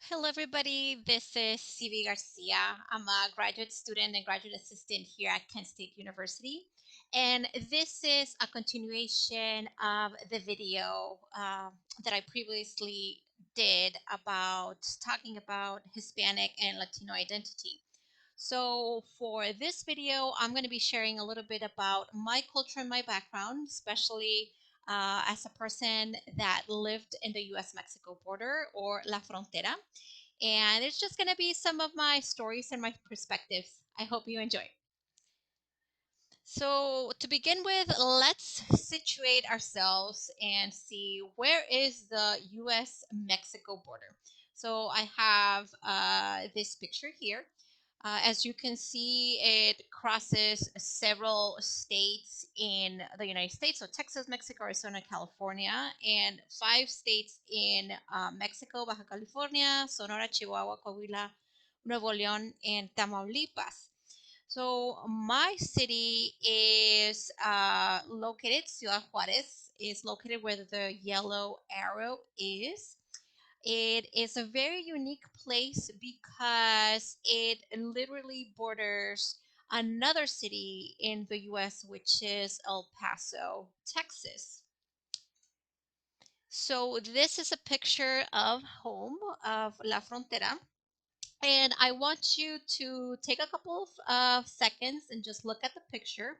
Hello, everybody. This is CV Garcia. I'm a graduate student and graduate assistant here at Kent State University. And this is a continuation of the video that I previously did about talking about Hispanic and Latino identity. So, for this video, I'm going to be sharing a little bit about my culture and my background, especially as a person that lived in the US Mexico border or La Frontera. And it's just going to be some of my stories and my perspectives. I hope you enjoy. So, to begin with, let's situate ourselves and see where is the US Mexico border. So, I have this picture here. As you can see, it crosses several states in the United States. So, Texas, Mexico, Arizona, California, and five states in Mexico: Baja California, Sonora, Chihuahua, Coahuila, Nuevo León, and Tamaulipas. So my city is located, Ciudad Juarez is located where the yellow arrow is. It is a very unique place because it literally borders another city in the US, which is El Paso, Texas. So this is a picture of home of La Frontera. And I want you to take a couple of seconds and just look at the picture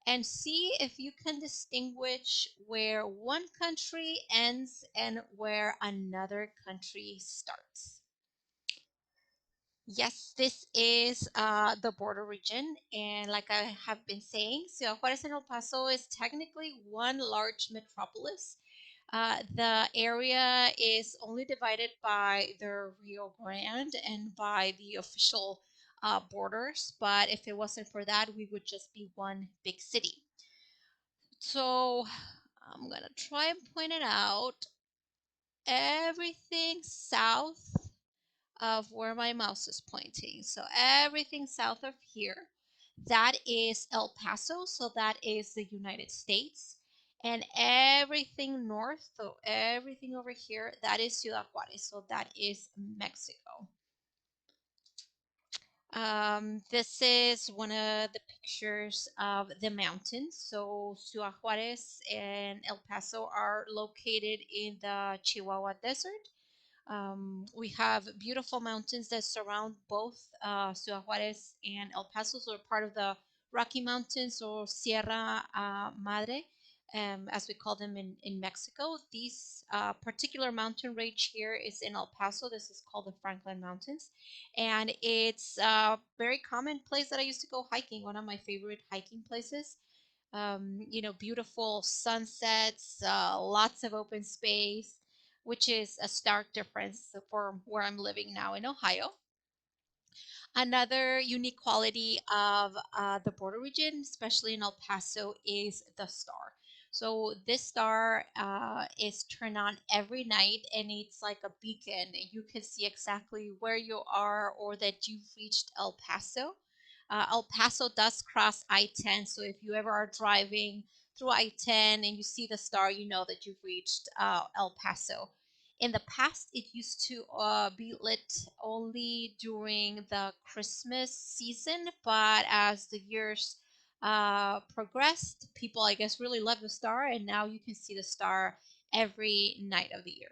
and see if you can distinguish where one country ends and where another country starts. Yes, this is the border region. And like I have been saying, Ciudad Juarez and El Paso is technically one large metropolis. The area is only divided by the Rio Grande and by the official borders. But if it wasn't for that, we would just be one big city. So I'm going to try and point it out. Everything south of where my mouse is pointing. So everything south of here, that is El Paso. So that is the United States. And everything north, so everything over here, that is Ciudad Juarez. So that is Mexico. This is one of the pictures of the mountains. So Ciudad Juarez and El Paso are located in the Chihuahua Desert. We have beautiful mountains that surround both Ciudad Juarez and El Paso, so part of the Rocky Mountains or Sierra Madre, as we call them in Mexico. These particular mountain range here is in El Paso. This is called the Franklin Mountains. And it's a very common place that I used to go hiking, one of my favorite hiking places. Beautiful sunsets, lots of open space, which is a stark difference from where I'm living now in Ohio. Another unique quality of the border region, especially in El Paso, is the star. So this star is turned on every night, and it's like a beacon. You can see exactly where you are or that you've reached El Paso. El Paso does cross I-10, so if you ever are driving through I-10 and you see the star, you know that you've reached El Paso. In the past, it used to be lit only during the Christmas season, but as the years progressed, people, I guess, really love the star, and now you can see the star every night of the year.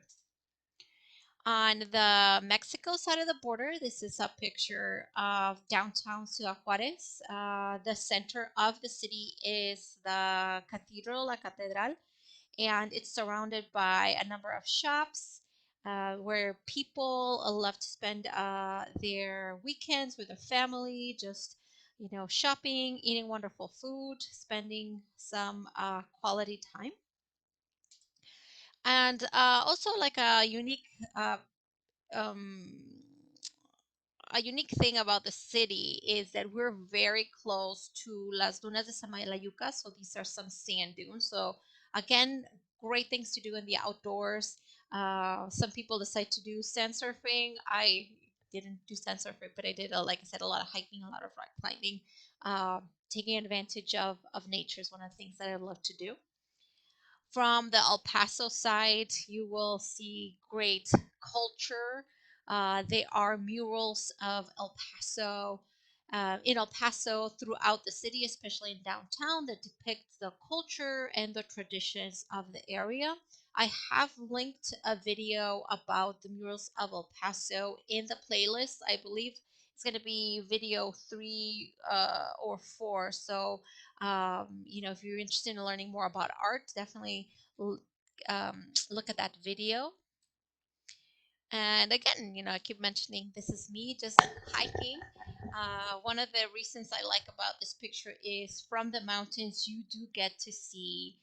On the Mexico side of the border, this is a picture of downtown Ciudad Juarez. The center of the city is the Cathedral, La Catedral, and it's surrounded by a number of shops where people love to spend their weekends with their family, just shopping, eating wonderful food, spending some quality time, and also like uh, um, a unique thing about the city is that we're very close to Las Dunas de Samalayuca. So these are some sand dunes. So again, great things to do in the outdoors. Some people decide to do sand surfing. I didn't do sand surfing, but I did, like I said, a lot of hiking, a lot of rock climbing. Taking advantage of nature is one of the things that I love to do. From the El Paso side, you will see great culture. They are murals of El Paso, in El Paso throughout the city, especially in downtown, that depict the culture and the traditions of the area. I have linked a video about the murals of El Paso in the playlist. I believe it's going to be video 3 or 4. So, if you're interested in learning more about art, definitely look at that video. And again, I keep mentioning this is me just hiking. One of the reasons I like about this picture is from the mountains, you do get to see,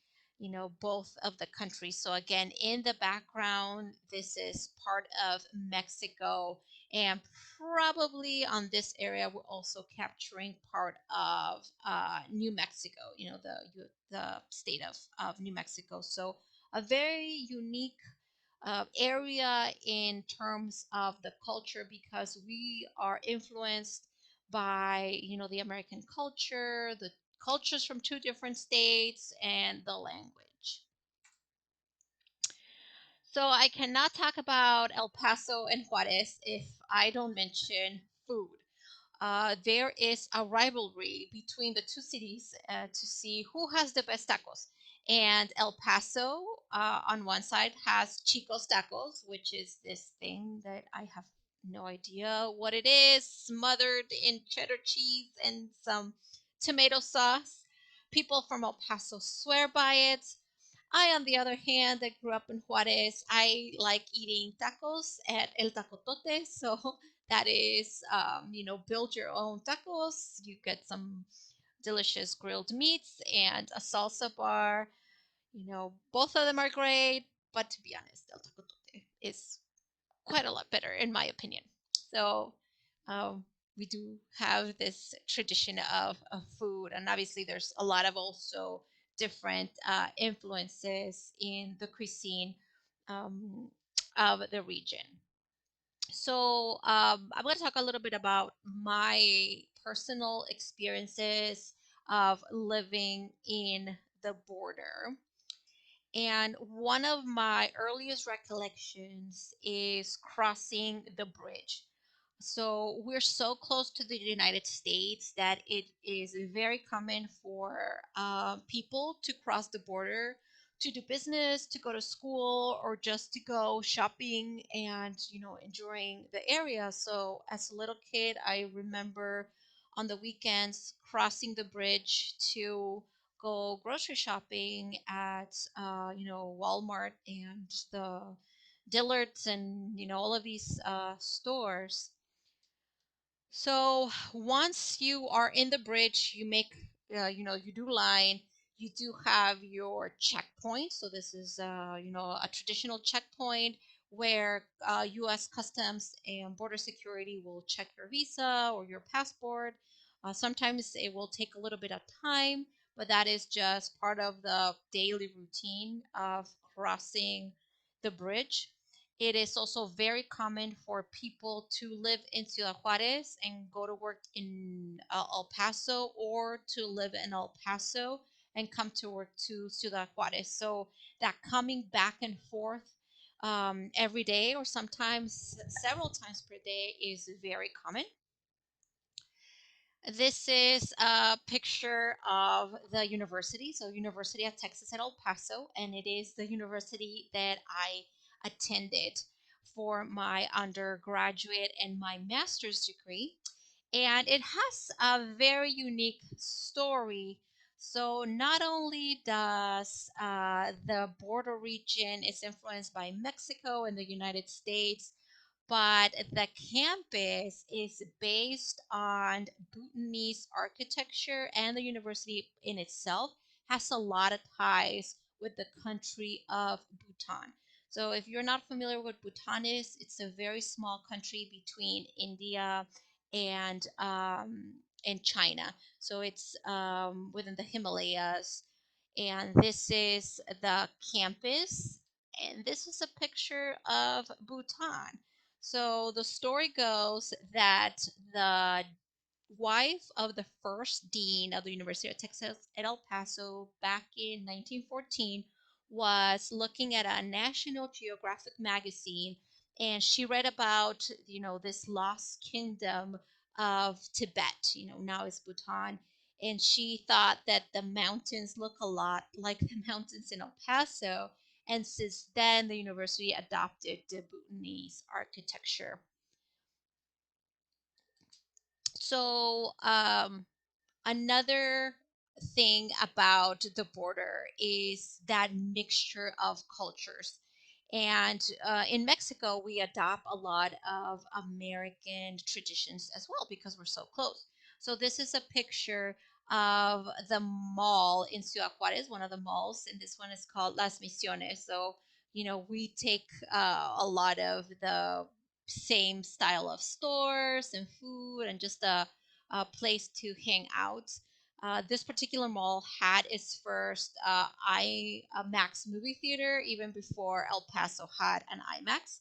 both of the countries. So again, in the background, this is part of Mexico. And probably on this area, we're also capturing part of New Mexico, the state of New Mexico. So a very unique area in terms of the culture because we are influenced by the American culture, the cultures from two different states, and the language. So I cannot talk about El Paso and Juarez if I don't mention food. There is a rivalry between the two cities to see who has the best tacos. And El Paso, on one side, has Chico's Tacos, which is this thing that I have no idea what it is, smothered in cheddar cheese and some tomato sauce. People from El Paso swear by it. I, on the other hand, that grew up in Juarez, I like eating tacos at El Tacotote. So that is, build your own tacos. You get some delicious grilled meats and a salsa bar. Both of them are great, but to be honest, El Tacotote is quite a lot better, in my opinion. So um, we do have this tradition of food, and obviously there's a lot of also different influences in the cuisine um, of the region. So I'm going to talk a little bit about my personal experiences of living in the border. And one of my earliest recollections is crossing the bridge. So we're so close to the United States that it is very common for people to cross the border to do business, to go to school, or just to go shopping and enjoying the area. So as a little kid, I remember on the weekends crossing the bridge to go grocery shopping at Walmart and the Dillard's and all of these stores. So once you are in the bridge, you make, you do line. You do have your checkpoint. So this is, a traditional checkpoint where U.S. Customs and Border Security will check your visa or your passport. Sometimes it will take a little bit of time, but that is just part of the daily routine of crossing the bridge. It is also very common for people to live in Ciudad Juarez and go to work in El Paso, or to live in El Paso and come to work to Ciudad Juarez. So that coming back and forth every day, or sometimes several times per day, is very common. This is a picture of the university. So University of Texas at El Paso, and it is the university that I attended for my undergraduate and my master's degree. And it has a very unique story. So not only does the border region is influenced by Mexico and the United States, but the campus is based on Bhutanese architecture, and the university in itself has a lot of ties with the country of Bhutan. So, if you're not familiar with Bhutan is, it's a very small country between India and China. So it's within the Himalayas, and this is the campus, and this is a picture of Bhutan. So the story goes that the wife of the first dean of the University of Texas at El Paso back in 1914 was looking at a National Geographic magazine, and she read about this lost kingdom of Tibet. Now it's Bhutan, and she thought that the mountains look a lot like the mountains in El Paso, and since then the university adopted the Bhutanese architecture. So another thing about the border is that mixture of cultures. And in Mexico, we adopt a lot of American traditions as well because we're so close. So this is a picture of the mall in Ciudad Juarez, one of the malls, and this one is called Las Misiones. So, we take a lot of the same style of stores and food and just a place to hang out. This particular mall had its first IMAX movie theater even before El Paso had an IMAX.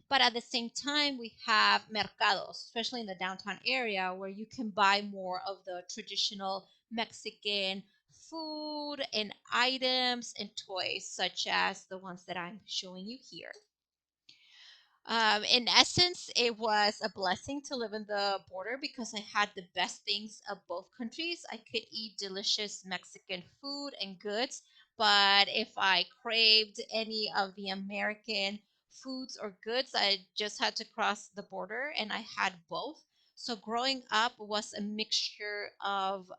But at the same time, we have mercados, especially in the downtown area, where you can buy more of the traditional Mexican food and items and toys, such as the ones that I'm showing you here. In essence, it was a blessing to live in the border because I had the best things of both countries. I could eat delicious Mexican food and goods, but if I craved any of the American foods or goods, I just had to cross the border, and I had both. So growing up was a mixture of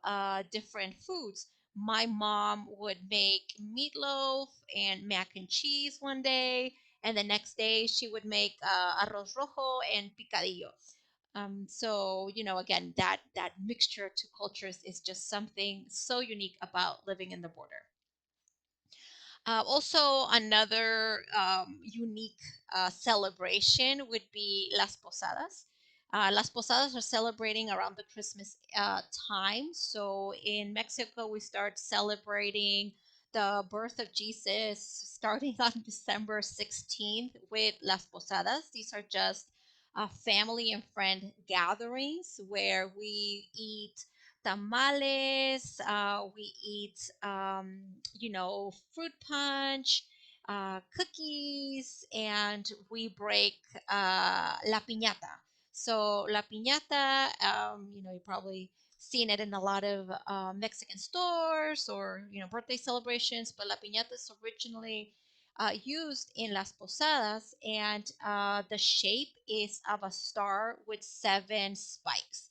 different foods. My mom would make meatloaf and mac and cheese one day, and the next day she would make arroz rojo and picadillo. So again, that mixture to cultures is just something so unique about living in the border. Also, another unique celebration would be Las Posadas. Las Posadas are celebrating around the Christmas time. So in Mexico, we start celebrating the birth of Jesus starting on December 16th with Las Posadas. These are just family and friend gatherings where we eat tamales, we eat, fruit punch, cookies, and we break la piñata. So la piñata, you probably seen it in a lot of Mexican stores or birthday celebrations, but la piñata is originally used in las posadas, and the shape is of a star with seven spikes.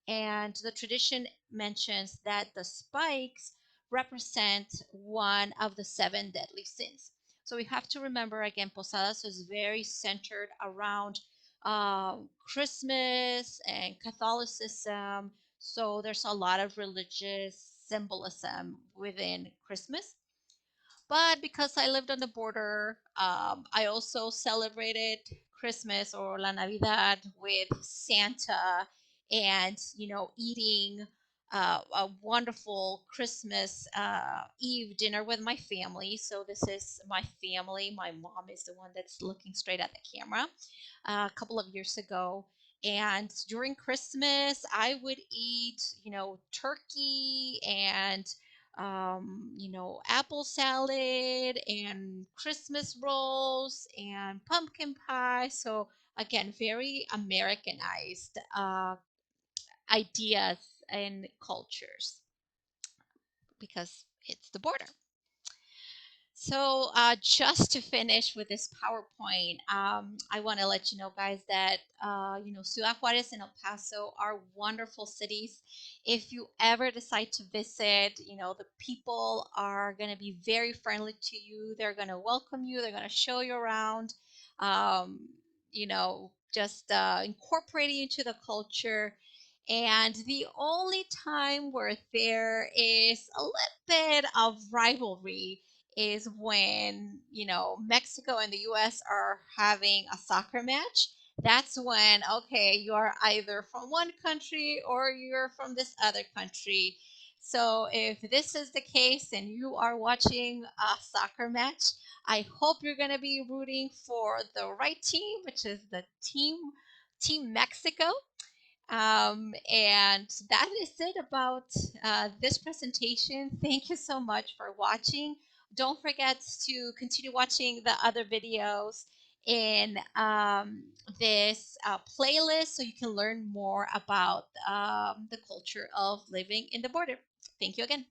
And the tradition mentions that the spikes represent one of the seven deadly sins. So we have to remember again, Posadas is very centered around Christmas and Catholicism. So there's a lot of religious symbolism within Christmas. But because I lived on the border, I also celebrated Christmas or La Navidad with Santa and, eating a wonderful Christmas Eve dinner with my family. So this is my family. My mom is the one that's looking straight at the camera a couple of years ago. And during Christmas, I would eat, turkey and apple salad and Christmas rolls and pumpkin pie. So again, very Americanized ideas and cultures because it's the border. So, just to finish with this PowerPoint, I want to let you know, guys, that Ciudad Juarez and El Paso are wonderful cities. If you ever decide to visit, the people are going to be very friendly to you. They're going to welcome you. They're going to show you around. Just incorporating you into the culture. And the only time where there is a little bit of rivalry is when, Mexico and the US are having a soccer match. That's when, okay, you are either from one country or you're from this other country. So if this is the case and you are watching a soccer match, I hope you're going to be rooting for the right team, which is the Team Mexico. And that is it about this presentation. Thank you so much for watching. Don't forget to continue watching the other videos. in this playlist so you can learn more about the culture of living in the border. Thank you again.